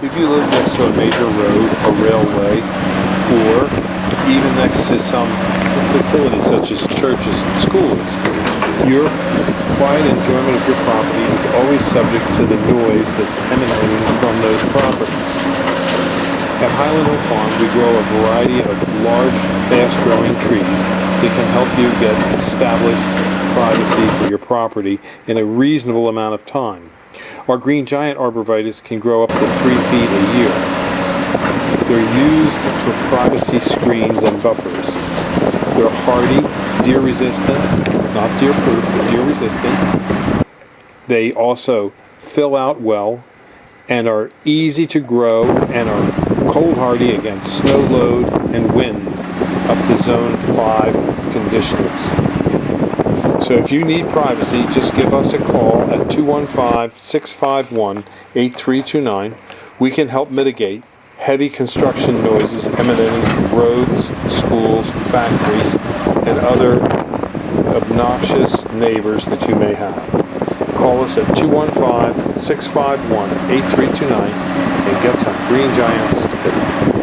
If you live next to a major road, a railway, or even next to some facilities such as churches and schools, your quiet enjoyment of your property is always subject to the noise that's emanating from those properties. At Highland Hill Farm, we grow a variety of large, fast-growing trees that can help you get established privacy for your property in a reasonable amount of time. Our green giant arborvitaes can grow up to 3 feet a year. They're used for privacy screens and buffers. They're hardy, deer-resistant, not deer-proof, but deer-resistant. They also fill out well and are easy to grow and are cold hardy against snow load and wind up to zone 5 conditions. So if you need privacy, just give us a call at 215-651-8329. We can help mitigate heavy construction noises emanating from roads, schools, factories, and other obnoxious neighbors that you may have. Call us at 215-651-8329 and get some green giants today.